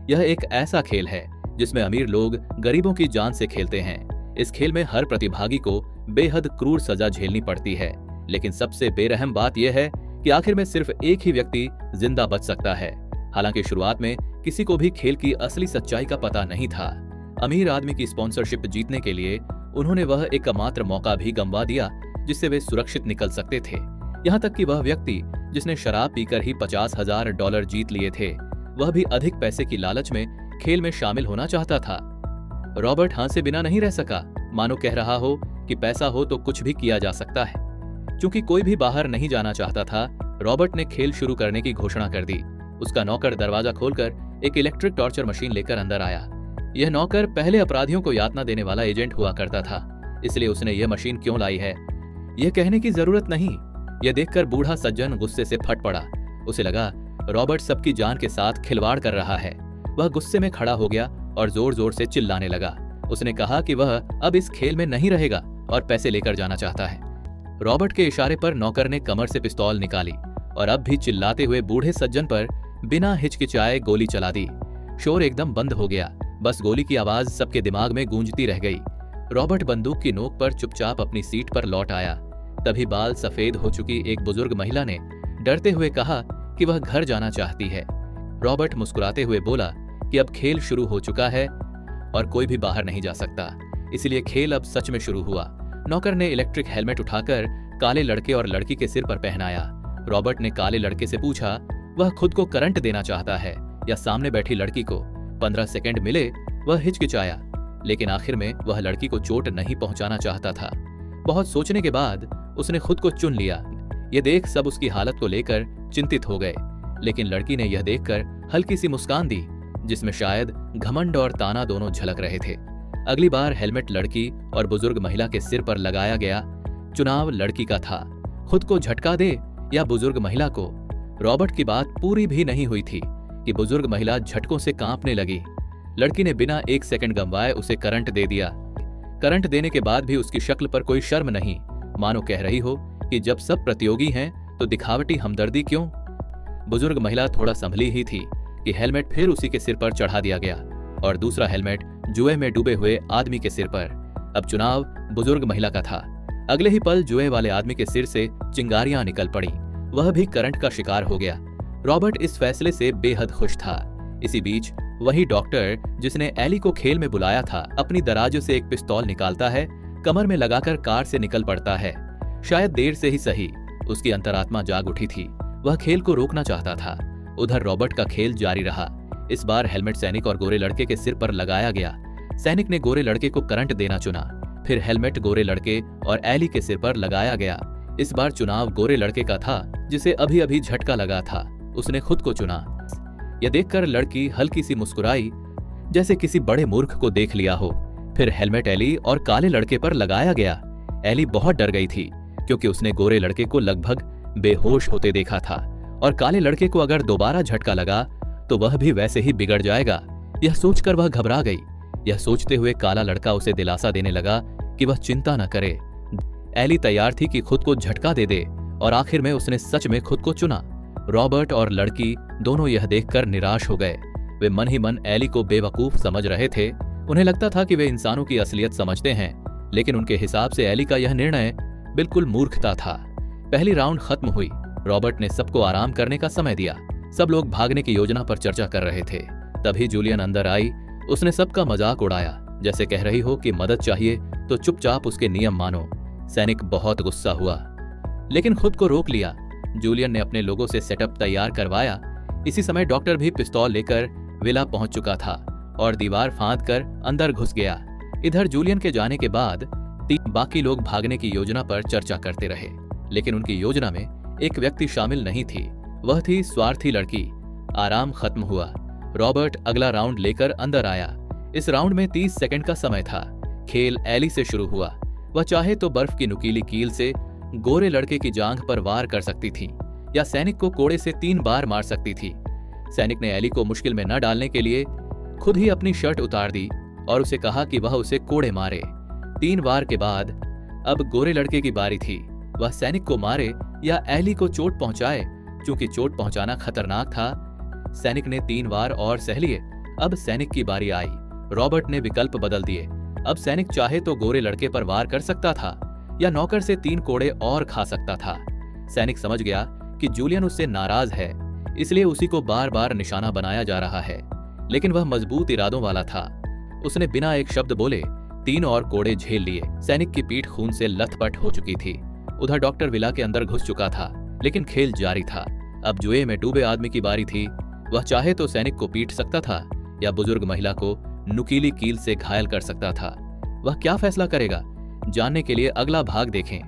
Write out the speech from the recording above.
यह एक ऐसा खेल है जिसमें अमीर लोग गरीबों की जान से खेलते हैं। इस खेल में हर प्रतिभागी को बेहद क्रूर सजा झेलनी पड़ती है, लेकिन सबसे बेरहम बात यह है कि आखिर में सिर्फ एक ही व्यक्ति जिंदा बच सकता है। हालांकि शुरुआत में किसी को भी खेल की असली सच्चाई का पता नहीं था। अमीर आदमी की स्पॉन्सरशिप जीतने के लिए उन्होंने वह एकमात्र मौका भी गंवा दिया जिससे वे सुरक्षित निकल सकते थे। यहाँ तक कि वह व्यक्ति जिसने शराब पीकर ही $50,000 जीत लिए थे, वह भी अधिक पैसे की लालच में खेल में शामिल होना चाहता था। रॉबर्ट हां से बिना नहीं रह सका, मानो कह रहा हो कि पैसा हो तो कुछ भी किया जा सकता है। क्योंकि कोई भी बाहर नहीं जाना चाहता था, रॉबर्ट ने खेल शुरू करने की घोषणा कर दी। उसका नौकर दरवाजा खोलकर एक इलेक्ट्रिक टॉर्चर मशीन लेकर अंदर आया। यह नौकर पहले अपराधियों को यातना देने वाला एजेंट हुआ करता था, इसलिए उसने यह मशीन क्यों लाई है यह कहने की जरूरत नहीं। यह देखकर बूढ़ा सज्जन गुस्से से फट पड़ा। उसे लगा रॉबर्ट सबकी जान के साथ खिलवाड़ कर रहा है। वह गुस्से में खड़ा हो गया और जोर जोर से चिल्लाने लगा। उसने कहा कि वह अब इस खेल में नहीं रहेगा और पैसे लेकर जाना चाहता है। रॉबर्ट के इशारे पर नौकर ने कमर से पिस्तौल निकाली और अब भी चिल्लाते हुए बूढ़े सज्जन पर बिना हिचकिचाए गोली चला दी। शोर एकदम बंद हो गया, बस गोली की आवाज सबके दिमाग में गूंजती रह गई। रॉबर्ट बंदूक की नोक पर चुपचाप अपनी सीट पर लौट आया। तभी बाल सफेद हो चुकी एक बुजुर्ग महिला ने डरते हुए कहा कि वह घर जाना चाहती है। रॉबर्ट मुस्कुराते हुए बोला कि अब खेल शुरू हो चुका है और कोई भी बाहर नहीं जा सकता, इसलिए खेल अब सच में शुरू हुआ। नौकर ने इलेक्ट्रिक हेलमेट उठाकर काले लड़के और लड़की के सिर पर पहनाया। रॉबर्ट ने काले लड़के से पूछा वह खुद को करंट देना चाहता है या सामने बैठी लड़की को। 15 सेकंड मिले, वह हिचकिचाया, लेकिन आखिर में वह लड़की को चोट नहीं पहुंचाना चाहता था। बहुत सोचने के बाद उसने खुद को चुन लिया। यह देख सब उसकी हालत को लेकर चिंतित हो गए, लेकिन लड़की ने यह देखकर हल्की सी मुस्कान दी जिसमें शायद घमंड और ताना दोनों झलक रहे थे। अगली बार हेलमेट लड़की और बुजुर्ग महिला के सिर पर लगाया गया। चुनाव लड़की का था, खुद को झटका दे या बुजुर्ग महिला को। रॉबर्ट की बात पूरी भी नहीं हुई थी कि बुजुर्ग महिला झटकों से कांपने लगी। लड़की ने बिना 1 सेकंड गंवाए उसे करंट दे दिया। करंट देने के बाद भी उसकी शक्ल पर कोई शर्म नहीं, मानो कह रही हो कि जब सब प्रतियोगी हैं तो दिखावटी हमदर्दी क्यों। बुजुर्ग महिला थोड़ा संभली ही थी कि हेलमेट फिर उसी के सिर पर चढ़ा दिया गया और दूसरा हेलमेट जुए में डूबे हुए आदमी के सिर पर। अब चुनाव बुजुर्ग महिला का था। अगले ही पल जुए वाले आदमी के सिर से चिंगारियां निकल पड़ी, वह भी करंट का शिकार हो गया। रॉबर्ट इस फैसले से बेहद खुश था। इसी बीच वही डॉक्टर जिसने एली को खेल में बुलाया था, अपनी दराजों से एक पिस्तौल निकालता है, कमर में लगाकर कार से निकल पड़ता है। शायद देर से ही सही, उसकी अंतरात्मा जाग उठी थी। वह खेल को रोकना चाहता था। उधर रॉबर्ट का खेल जारी रहा। इस बार हेलमेट सैनिक और गोरे लड़के के सिर पर लगाया गया। सैनिक ने गोरे लड़के को करंट देना चुना, फिर हेलमेट गोरे लड़के और एली के सिर पर लगाया गया। इस बार चुनाव गोरे लड़के का था जिसे अभी अभी झटका लगा था। उसने खुद को चुना। यह देखकर लड़की हल्की सी मुस्कुराई, जैसे किसी बड़े मूर्ख को देख लिया हो। फिर हेलमेट एली और काले लड़के पर लगाया गया। एली बहुत डर गई थी क्योंकि उसने गोरे लड़के को लगभग बेहोश होते देखा था और काले लड़के को अगर दोबारा झटका लगा तो वह भी वैसे ही बिगड़ जाएगा। यह सोचकर वह घबरा गई। यह सोचते हुए काला लड़का उसे दिलासा देने लगा कि वह चिंता न करे। एली तैयार थी कि खुद को झटका दे दे और आखिर में उसने सच में खुद को चुना। रॉबर्ट और लड़की दोनों यह देखकर निराश हो गए। वे मन ही मन एली को बेवकूफ समझ रहे थे। उन्हें लगता था कि वे इंसानों की असलियत समझते हैं, लेकिन उनके हिसाब से एली का यह निर्णय बिल्कुल मूर्खता था। पहली राउंड खत्म हुई। रॉबर्ट ने सबको आराम करने का समय दिया। सब लोग भागने की योजना पर चर्चा कर रहे थे। तभी जूलियन अंदर आई। उसने सबका मजाक उड़ाया, जैसे कह रही हो कि मदद चाहिए तो चुपचाप उसके नियम मानो। सैनिक बहुत गुस्सा हुआ, लेकिन खुद को रोक लिया। जूलियन ने अपने लोगों से सेटअप तैयार करवाया। इसी समय डॉक्टर भी पिस्तौल लेकर विला पहुंच चुका था और दीवार फांद कर अंदर घुस गया। इधर जूलियन के जाने के बाद बाकी लोग भागने की योजना पर चर्चा करते रहे, लेकिन उनकी योजना में एक व्यक्ति शामिल नहीं थी। वह थी स्वार्थी लड़की। आराम खत्म हुआ। रॉबर्ट अगला राउंड लेकर अंदर आया। इस राउंड में 30 सेकंड का समय था। खेल एली से शुरू हुआ। वह चाहे तो बर्फ की नुकीली कील से गोरे लड़के की जांघ पर वार कर सकती थी या सैनिक को कोड़े से 3 बार मार सकती थी। सैनिक ने एली को मुश्किल में न डालने के लिए खुद ही अपनी शर्ट उतार दी और उसे कहा कि वह उसे कोड़े मारे। 3 वार के बाद अब गोरे लड़के की बारी थी। वह सैनिक को मारे या एली को चोट पहुंचाए। चूंकि चोट पहुंचाना खतरनाक था, सैनिक ने 3 वार और सह लिए अब सैनिक की बारी आई। रॉबर्ट ने विकल्प बदल दिए। अब सैनिक चाहे तो गोरे लड़के पर वार कर सकता था या नौकर से 3 कोड़े और खा सकता था। सैनिक समझ गया कि जूलियन उससे नाराज है, इसलिए उसी को बार बार निशाना बनाया जा रहा है। लेकिन वह मजबूत इरादों वाला था। उसने बिना एक शब्द बोले 3 और कोड़े झेल लिए। सैनिक की पीठ खून से लथपथ हो चुकी थी। उधर डॉक्टर विला के अंदर घुस चुका था, लेकिन खेल जारी था। अब जुए में डूबे आदमी की बारी थी। वह चाहे तो सैनिक को पीट सकता था या बुजुर्ग महिला को नुकीली कील से घायल कर सकता था। वह क्या फैसला करेगा? जानने के लिए अगला भाग देखें।